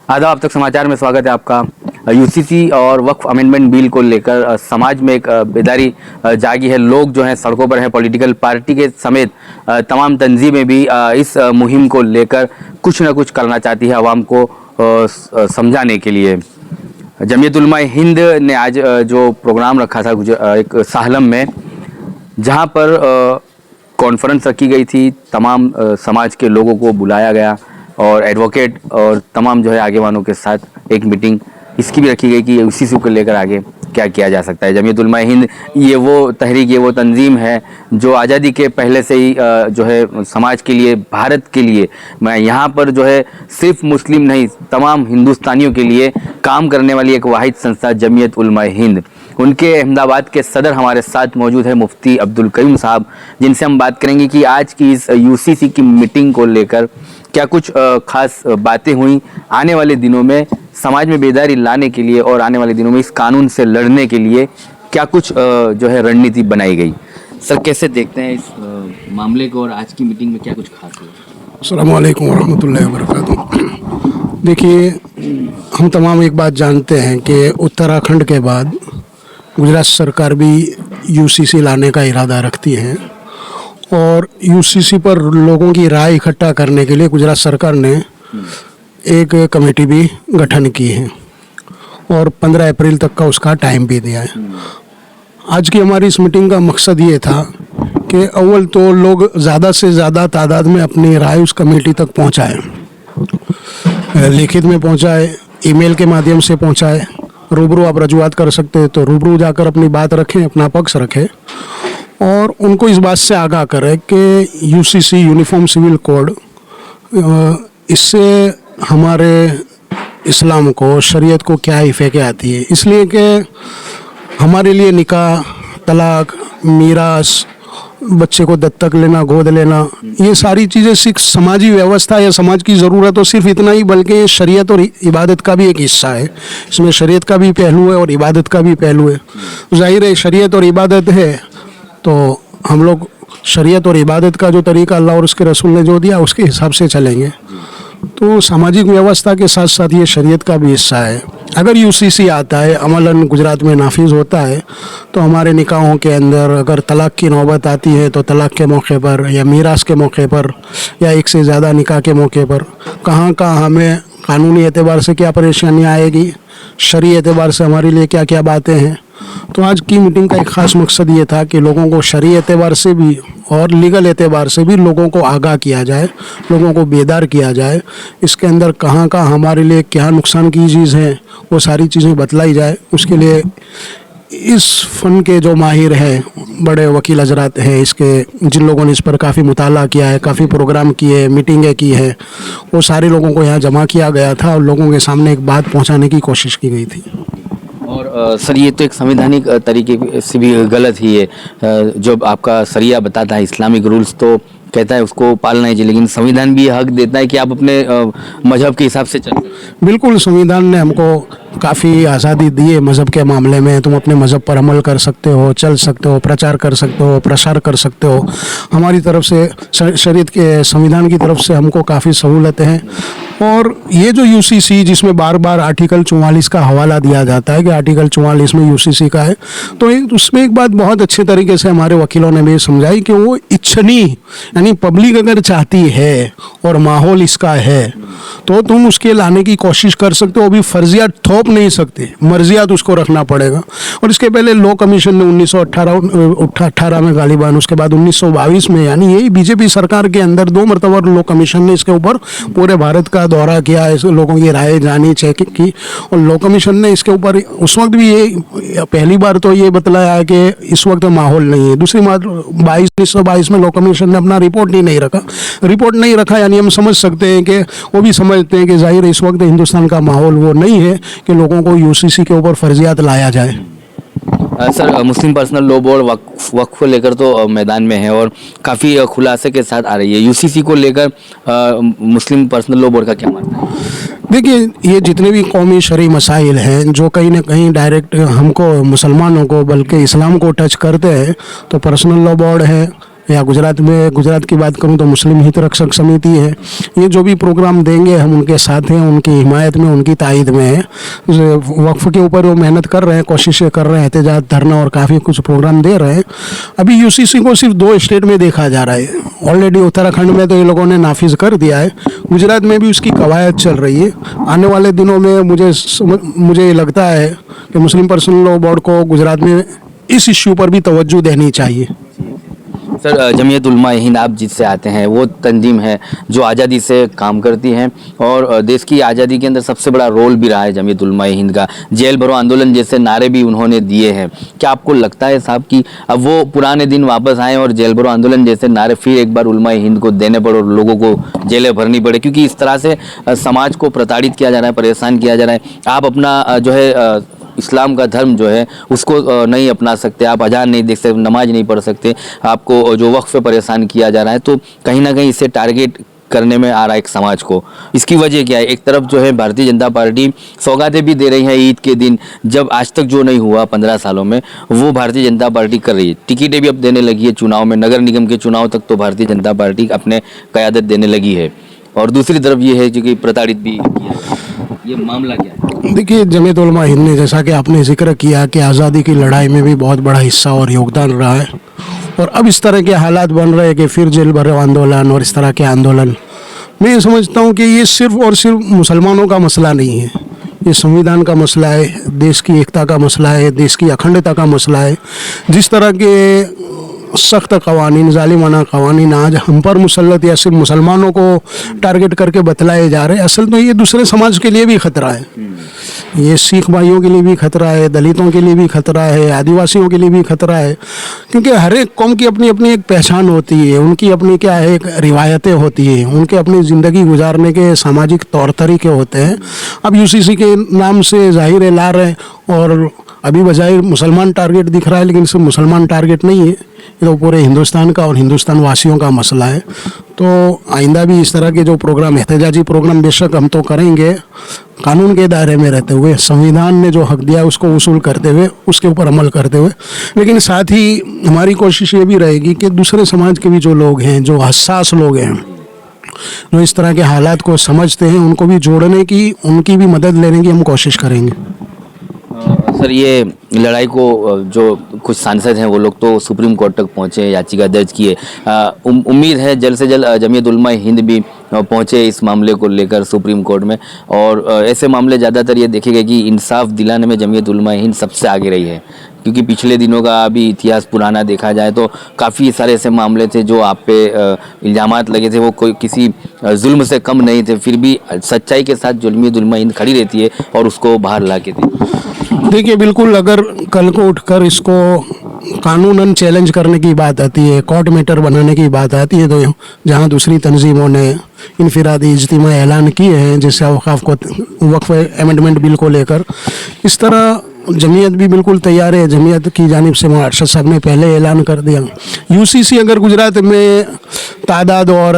आदाब, अब तक समाचार में स्वागत है आपका। यूसीसी और वक्फ अमेंडमेंट बिल को लेकर समाज में एक बेदारी जागी है। लोग जो हैं सड़कों पर हैं। पॉलिटिकल पार्टी के समेत तमाम तंजीमें भी इस मुहिम को लेकर कुछ न कुछ करना चाहती है आवाम को समझाने के लिए। जमीयत उलमा हिंद ने आज जो प्रोग्राम रखा था एक साहलम में, जहां पर कॉन्फ्रेंस रखी गई थी, तमाम समाज के लोगों को बुलाया गया और एडवोकेट और तमाम जो है आगे वालों के साथ एक मीटिंग इसकी भी रखी गई कि यूसीसी को लेकर आगे क्या किया जा सकता है। जमीयत उलमा हिंद ये वो तहरीक, ये वो तंजीम है जो आज़ादी के पहले से ही जो है समाज के लिए, भारत के लिए, मैं यहाँ पर जो है सिर्फ मुस्लिम नहीं तमाम हिंदुस्तानियों के लिए काम करने वाली एक वाहिद संस्था जमीयत उलमा हिंद। उनके अहमदाबाद के सदर हमारे साथ मौजूद है मुफ्ती अब्दुल करीम साहब, जिनसे हम बात करेंगे कि आज की इस यूसीसी की मीटिंग को लेकर क्या कुछ खास बातें हुई, आने वाले दिनों में समाज में बेदारी लाने के लिए और आने वाले दिनों में इस कानून से लड़ने के लिए क्या कुछ जो है रणनीति बनाई गई। सर, कैसे देखते हैं इस मामले को और आज की मीटिंग में क्या कुछ खास हुआ? अस्सलाम वालेकुम वरहमतुल्लाहि वबरकातुहू। देखिए, हम तमाम एक बात जानते हैं कि उत्तराखंड के बाद गुजरात सरकार भी यूसीसी लाने का इरादा रखती है और यूसीसी पर लोगों की राय इकट्ठा करने के लिए गुजरात सरकार ने एक कमेटी भी गठन की है और 15 अप्रैल तक का उसका टाइम भी दिया है। आज की हमारी इस मीटिंग का मकसद ये था कि अव्वल तो लोग ज़्यादा से ज़्यादा तादाद में अपनी राय उस कमेटी तक पहुँचाएँ, लिखित में पहुँचाए, ईमेल के माध्यम से पहुँचाए, रूबरू आप रजूआत कर सकते हैं तो रूबरू जाकर अपनी बात रखें, अपना पक्ष रखें और उनको इस बात से आगाह करें कि यूसीसी यूनिफॉर्म सिविल कोड इससे हमारे इस्लाम को, शरीयत को क्या इफ़ेक्ट आती है। इसलिए कि हमारे लिए निकाह, तलाक, मीरास, बच्चे को दत्तक लेना, गोद लेना, ये सारी चीज़ें सिर्फ समाजी व्यवस्था या समाज की ज़रूरत हो, सिर्फ इतना ही, बल्कि शरीयत और इबादत का भी एक हिस्सा है। इसमें शरीयत का भी पहलू है और इबादत का भी पहलू है। जाहिर है शरीयत और इबादत है तो हम लोग शरीयत और इबादत का जो तरीका अल्लाह और उसके रसूल ने जो दिया उसके हिसाब से चलेंगे। तो सामाजिक व्यवस्था के साथ साथ ये शरीयत का भी हिस्सा है। अगर यूसीसी आता है, अमलन गुजरात में नाफिज होता है, तो हमारे निकाहों के अंदर अगर तलाक की नौबत आती है तो तलाक के मौके पर या मीरास के मौके पर या एक से ज़्यादा निकाह के मौके पर कहाँ कहाँ हमें कानूनी एतबार से क्या परेशानी आएगी, शरई एतबार से हमारे लिए क्या क्या बातें हैं। तो आज की मीटिंग का एक ख़ास मकसद ये था कि लोगों को शरई एतबार से भी और लीगल एतबार से भी लोगों को आगाह किया जाए, लोगों को बेदार किया जाए। इसके अंदर कहाँ कहाँ हमारे लिए क्या नुकसान की चीज़ है वो सारी चीज़ें बतलाई जाए। उसके लिए इस फ़न के जो माहिर हैं, बड़े वकील हजरात हैं, इसके जिन लोगों ने इस पर काफ़ी मुताला किया है, काफ़ी प्रोग्राम किए, मीटिंगें की है, वो सारे लोगों को यहाँ जमा किया गया था और लोगों के सामने एक बात पहुँचाने की कोशिश की गई थी। और सर, ये तो एक संवैधानिक तरीके से भी गलत ही है। जो आपका शरिया बताता है, इस्लामिक रूल्स तो कहता है उसको पालना चाहिए, लेकिन संविधान भी हक देता है कि आप अपने मजहब के हिसाब से चलें। बिल्कुल, संविधान ने हमको काफ़ी आज़ादी दी है मज़हब के मामले में। तुम अपने मज़हब पर अमल कर सकते हो, चल सकते हो, प्रचार कर सकते हो, प्रसार कर सकते हो। हमारी तरफ से शरीयत के संविधान की तरफ से हमको काफ़ी सहूलतें हैं। और ये जो यूसीसी जिसमें बार बार आर्टिकल 44 का हवाला दिया जाता है कि आर्टिकल 44 में यूसीसी का है, तो उसमें एक बात बहुत अच्छे तरीके से हमारे वकीलों ने भी समझाई कि वो इच्छनीय, यानी पब्लिक अगर चाहती है और माहौल इसका है तो तुम उसके लाने की कोशिश कर सकते हो। अभी फर्जियात थोप नहीं सकते, मर्जियात उसको रखना पड़ेगा। और इसके पहले लॉ कमीशन ने 1918 में गालिबान, उसके बाद 1922 में, यानी यही बीजेपी सरकार के अंदर 2 मरतबा लॉ कमीशन ने इसके ऊपर पूरे भारत का दौरा किया, इस लोगों की राय जानी, चेक की। और लॉ कमीशन ने इसके ऊपर उस वक्त भी ये पहली बार तो ये बतलाया है कि इस वक्त माहौल नहीं है। दूसरी बात 1922 में लॉ कमीशन ने अपना रिपोर्ट ही नहीं रखा, यानी हम समझ सकते हैं कि वो भी समझते हैं कि जाहिर इस वक्त हिंदुस्तान का माहौल वो नहीं है कि लोगों को यूसीसी के ऊपर फर्जियात लाया जाए। सर, मुस्लिम पर्सनल लॉ बोर्ड वक्फ को लेकर तो मैदान में है और काफ़ी खुलासे के साथ आ रही है। यूसीसी को लेकर मुस्लिम पर्सनल लॉ बोर्ड का क्या मानना है? देखिए, ये जितने भी कौमी शरई मसाइल हैं जो कहीं ना कहीं डायरेक्ट हमको, मुसलमानों को, बल्कि इस्लाम को टच करते हैं, तो पर्सनल लॉ बोर्ड है, या गुजरात की बात करूं तो मुस्लिम हित रक्षक समिति है। ये जो भी प्रोग्राम देंगे हम उनके साथ हैं, उनकी हिमायत में, उनकी तायद में है। वक्फ के ऊपर वो मेहनत कर रहे हैं, कोशिशें कर रहे हैं, एहतजाज, धरना और काफ़ी कुछ प्रोग्राम दे रहे हैं। अभी यूसीसी को सिर्फ 2 स्टेट में देखा जा रहा है। ऑलरेडी उत्तराखंड में तो ये लोगों ने नाफिज कर दिया है, गुजरात में भी उसकी कवायद चल रही है। आने वाले दिनों में मुझे लगता है कि मुस्लिम पर्सनल लॉ बोर्ड को गुजरात में इस इश्यू पर भी तवज्जो देनी चाहिए। सर, जमीयत उलमा हिंद आप जिससे आते हैं, वो तंजीम है जो आज़ादी से काम करती है और देश की आज़ादी के अंदर सबसे बड़ा रोल भी रहा है जमीयत उलमा हिंद का। जेल भरो आंदोलन जैसे नारे भी उन्होंने दिए हैं। क्या आपको लगता है साहब कि अब वो पुराने दिन वापस आए और जेल भरो आंदोलन जैसे नारे फिर एक बार उलमा हिंद को देने पड़े और लोगों को जेलें भरनी पड़े, क्योंकि इस तरह से समाज को प्रताड़ित किया जा रहा है, परेशान किया जा रहा है। आप अपना जो है इस्लाम का धर्म जो है उसको नहीं अपना सकते, आप अजान नहीं देख सकते, नमाज नहीं पढ़ सकते, आपको जो वक्फ पे परेशान किया जा रहा है, तो कहीं ना कहीं इससे टारगेट करने में आ रहा है एक समाज को। इसकी वजह क्या है? एक तरफ जो है भारतीय जनता पार्टी सौगातें भी दे रही है ईद के दिन, जब आज तक जो नहीं हुआ 15 सालों में, वो भारतीय जनता पार्टी कर रही है। टिकटें भी अब देने लगी है चुनाव में, नगर निगम के चुनाव तक तो भारतीय जनता पार्टी अपने क़यादत देने लगी है। और दूसरी तरफ ये है कि प्रताड़ित भी किया। ये मामला क्या है? देखिए, जमीयत उलमा हिंद ने, जैसा कि आपने जिक्र किया कि आज़ादी की लड़ाई में भी बहुत बड़ा हिस्सा और योगदान रहा है, और अब इस तरह के हालात बन रहे हैं कि फिर जेल भरो आंदोलन और इस तरह के आंदोलन, मैं ये समझता हूँ कि ये सिर्फ और सिर्फ मुसलमानों का मसला नहीं है। ये संविधान का मसला है, देश की एकता का मसला है, देश की अखंडता का मसला है। जिस तरह के सख्त कवानीन, जालिमाना कवानीन आज हम पर मुसल्लत या सिर्फ मुसलमानों को टारगेट करके बतलाए जा रहे हैं, असल तो ये दूसरे समाज के लिए भी खतरा है। ये सिख भाइयों के लिए भी खतरा है, दलितों के लिए भी खतरा है, आदिवासियों के लिए भी खतरा है, क्योंकि हर एक कौम की अपनी अपनी एक पहचान होती है, उनकी अपनी क्या है, एक रिवायतें होती हैं, उनके अपनी ज़िंदगी गुजारने के सामाजिक तौर तरीके होते हैं। अब यूसीसी के नाम से जाहिर ला रहे हैं, और अभी बजाय मुसलमान टारगेट दिख रहा है, लेकिन सिर्फ मुसलमान टारगेट नहीं है, ये तो पूरे हिंदुस्तान का और हिंदुस्तान वासियों का मसला है। तो आइंदा भी इस तरह के जो प्रोग्राम, एहतजाजी प्रोग्राम बेशक हम तो करेंगे, कानून के दायरे में रहते हुए, संविधान ने जो हक दिया उसको वसूल करते हुए, उसके ऊपर अमल करते हुए। लेकिन साथ ही हमारी कोशिश ये भी रहेगी कि दूसरे समाज के भी जो लोग हैं, जो हसास लोग हैं, जो इस तरह के हालात को समझते हैं, उनको भी जोड़ने की, उनकी भी मदद लेने की हम कोशिश करेंगे। सर, ये लड़ाई को जो कुछ सांसद हैं वो लोग तो सुप्रीम कोर्ट तक पहुंचे, याचिका दर्ज किए। उम्मीद है जल्द से जल्द जमीयत उलमा हिंद भी पहुंचे इस मामले को लेकर सुप्रीम कोर्ट में, और ऐसे मामले ज़्यादातर ये देखे गए कि इंसाफ दिलाने में जमीयत उलमा हिंद सबसे आगे रही है, क्योंकि पिछले दिनों का अभी इतिहास पुराना देखा जाए तो काफ़ी सारे ऐसे मामले थे जो आप पे इल्ज़ामात लगे थे, वो कोई किसी जुल्म से कम नहीं थे, फिर भी सच्चाई के साथ जमीयत उलमा हिंद खड़ी रहती है और उसको बाहर ला के दी। देखिए, बिल्कुल, अगर कल को उठकर इसको कानूनन चैलेंज करने की बात आती है, कोर्ट मैटर बनाने की बात आती है, तो जहां दूसरी तंजीमों ने इनफिरादी इज्तिमा ऐलान किए हैं, जैसे वक्फ अमेंडमेंट बिल को लेकर, इस तरह जमीयत भी बिल्कुल तैयार है। जमीयत की जानिब से अरशद साहब ने पहले ऐलान कर दिया। यूसीसी अगर गुजरात में तादाद और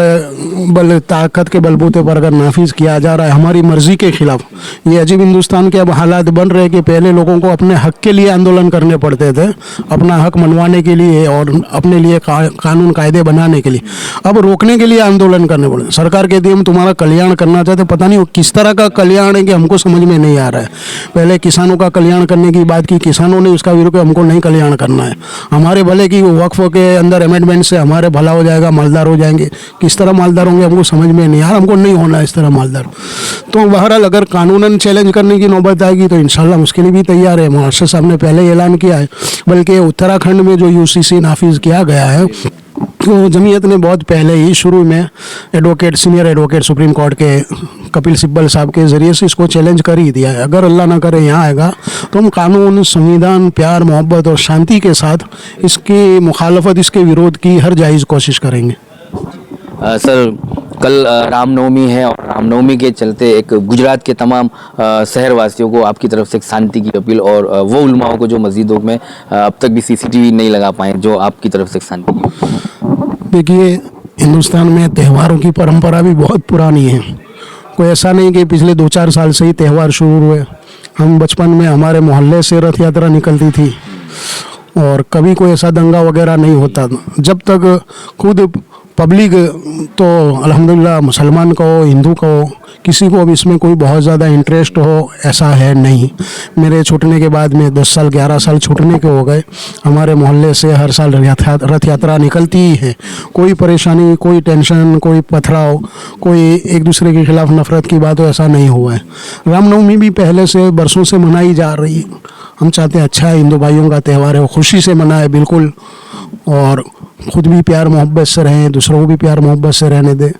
ताकत के बलबूते पर अगर नाफिज किया जा रहा है हमारी मर्जी के खिलाफ, ये अजीब हिंदुस्तान के अब हालात बन रहे हैं कि पहले लोगों को अपने हक के लिए आंदोलन करने पड़ते थे, अपना हक मनवाने के लिए और अपने लिए कानून कायदे बनाने के लिए, अब रोकने के लिए आंदोलन करने पड़े। सरकार कहती है हम तुम्हारा कल्याण करना चाहते, पता नहीं वो किस तरह का कल्याण है कि हमको समझ में नहीं आ रहा है। पहले किसानों का कल्याण करने की बात की, किसानों ने उसका विरोध, हमको नहीं कल्याण करना है, हमारे भले की वक्फ के अंदर अमेंडमेंट से हमारे भला हो जाएगा, मालदार हो जाएंगे। किस तरह मालदार होंगे हमको समझ में नहीं आ रहा, हमको नहीं होना इस तरह मालदार। तो बहरहाल अगर कानूनन चैलेंज करने की नौबत आएगी तो इंशाल्लाह उसके लिए भी तैयार है। अरशद साहब ने पहले ऐलान किया है, बल्कि उत्तराखंड में जो यूसीसी नाफिज किया गया है तो जमीयत ने बहुत पहले ही शुरू में सीनियर एडवोकेट सुप्रीम कोर्ट के कपिल सिब्बल साहब के ज़रिए से इसको चैलेंज कर ही दिया है। अगर अल्लाह ना करे यहाँ आएगा तो हम कानून, संविधान, प्यार, मोहब्बत और शांति के साथ इसकी मुखालफत, इसके विरोध की हर जायज़ कोशिश करेंगे। सर, कल रामनवमी है और रामनवमी के चलते एक गुजरात के तमाम शहरवासियों को आपकी तरफ से एक शांति की अपील, और वो उलमाओं को जो मस्जिदों में अब तक भी सीसीटीवी नहीं लगा पाए, जो आपकी तरफ से एक शांति की। देखिए, हिंदुस्तान में त्योहारों की परंपरा भी बहुत पुरानी है। कोई ऐसा नहीं कि पिछले 2-4 साल से ही त्यौहार शुरू हुए। हम बचपन में हमारे मोहल्ले से रथ यात्रा निकलती थी और कभी कोई ऐसा दंगा वगैरह नहीं होता। जब तक खुद पब्लिक तो अल्हम्दुलिल्लाह मुसलमान को हिंदू को किसी को भी इसमें कोई बहुत ज़्यादा इंटरेस्ट हो ऐसा है नहीं। मेरे छूटने के बाद में 10 साल 11 साल छूटने के हो गए। हमारे मोहल्ले से हर साल रथ यात्रा निकलती ही है। कोई परेशानी, कोई टेंशन, कोई पथराव, कोई एक दूसरे के खिलाफ नफरत की बात हो, ऐसा नहीं हुआ है। रामनवमी भी पहले से बरसों से मनाई जा रही है। हम चाहते हैं अच्छा हिंदू भाइयों का त्यौहार है, वो खुशी से मनाए बिल्कुल, और खुद भी प्यार मोहब्बत से रहें, दूसरों को भी प्यार मोहब्बत से रहने दें।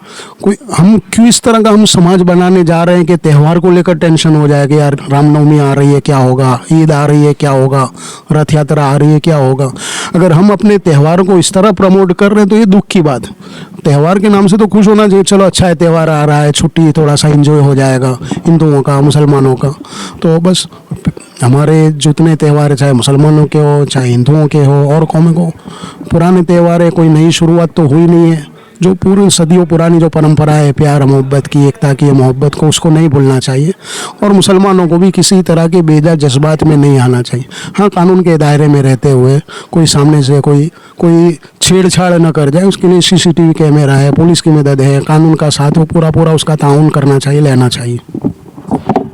कोई हम क्यों इस तरह का हम समाज बनाने जा रहे हैं कि त्यौहार को लेकर टेंशन हो जाए कि यार रामनवमी आ रही है क्या होगा, ईद आ रही है क्या होगा, रथ यात्रा आ रही है क्या होगा। अगर हम अपने त्यौहार को इस तरह प्रमोट कर रहे हैं तो ये दुख की बात। त्यौहार के नाम से तो खुश होना चाहिए, चलो अच्छा है त्यौहार आ रहा है, छुट्टी, थोड़ा सा एंजॉय हो जाएगा हिंदुओं का, मुसलमानों का। तो बस हमारे जितने त्यौहार चाहे मुसलमानों के हो चाहे हिंदुओं के हो और कौमों को, पुराने त्यौहार है, कोई नई शुरुआत तो हुई नहीं है। जो पूरी सदियों पुरानी जो परंपरा है प्यार मोहब्बत की, एकता की, मोहब्बत को, उसको नहीं भूलना चाहिए। और मुसलमानों को भी किसी तरह के बेजा जज्बात में नहीं आना चाहिए। हाँ, कानून के दायरे में रहते हुए कोई सामने से कोई छेड़छाड़ न कर जाए, उसके लिए CCTV कैमरा है, पुलिस की मदद है, कानून का साथ वो पूरा उसका ताउन करना चाहिए, लेना चाहिए।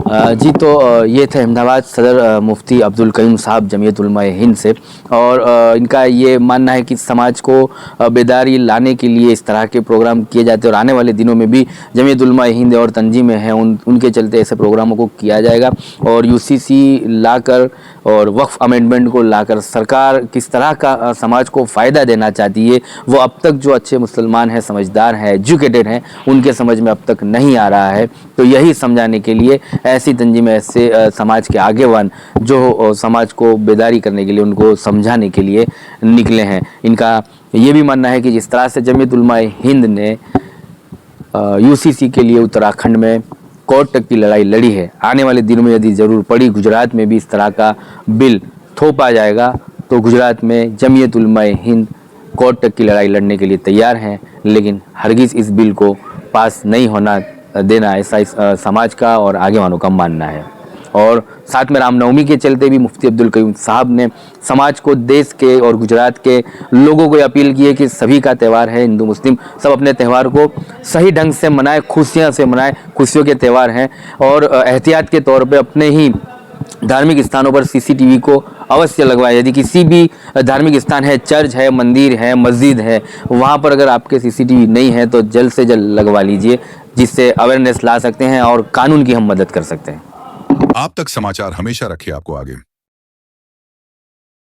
जी, तो ये थे अहमदाबाद सदर मुफ्ती अब्दुल कयूम साहब जमीयत उलमा हिंद से। और इनका ये मानना है कि समाज को बेदारी लाने के लिए इस तरह के प्रोग्राम किए जाते हैं और आने वाले दिनों में भी जमीयत उलमा हिंद और तंजीमें हैं उनके चलते ऐसे प्रोग्रामों को किया जाएगा। और UCC लाकर और वक्फ अमेंडमेंट को लाकर सरकार किस तरह का समाज को फ़ायदा देना चाहती है, वो अब तक जो अच्छे मुसलमान हैं, समझदार हैं, एजुकेटेड हैं, उनके समझ में अब तक नहीं आ रहा है। तो यही समझाने के लिए ऐसी तंजीमें, ऐसे समाज के आगेवान जो समाज को बेदारी करने के लिए, उनको समझाने के लिए निकले हैं। इनका ये भी मानना है कि जिस तरह से जमीयत उलमा हिंद ने UCC के लिए उत्तराखंड में कोर्ट तक की लड़ाई लड़ी है, आने वाले दिनों में यदि ज़रूर पड़ी गुजरात में भी इस तरह का बिल थोपा जाएगा तो गुजरात में जमीयत उलमा हिंद कोर्ट तक की लड़ाई लड़ने के लिए तैयार हैं। लेकिन हरगिज़ इस बिल को पास नहीं होना देना, ऐसा इस समाज का और आगे वालों का मानना है। और साथ में रामनवमी के चलते भी मुफ्ती अब्दुल कयूम साहब ने समाज को, देश के और गुजरात के लोगों को अपील की है कि सभी का त्यौहार है, हिंदू मुस्लिम सब अपने त्यौहार को सही ढंग से मनाएं, खुशियां से मनाएं, खुशियों के त्यौहार हैं। और एहतियात के तौर पे अपने ही धार्मिक स्थानों पर CCTV को अवश्य लगवाएं। यदि किसी भी धार्मिक स्थान है, चर्च है, मंदिर है, मस्जिद है, वहाँ पर अगर आपके CCTV नहीं है तो जल्द से जल्द लगवा लीजिए, जिससे अवेयरनेस ला सकते हैं और कानून की हम मदद कर सकते हैं। आप तक समाचार हमेशा रखे आपको आगे।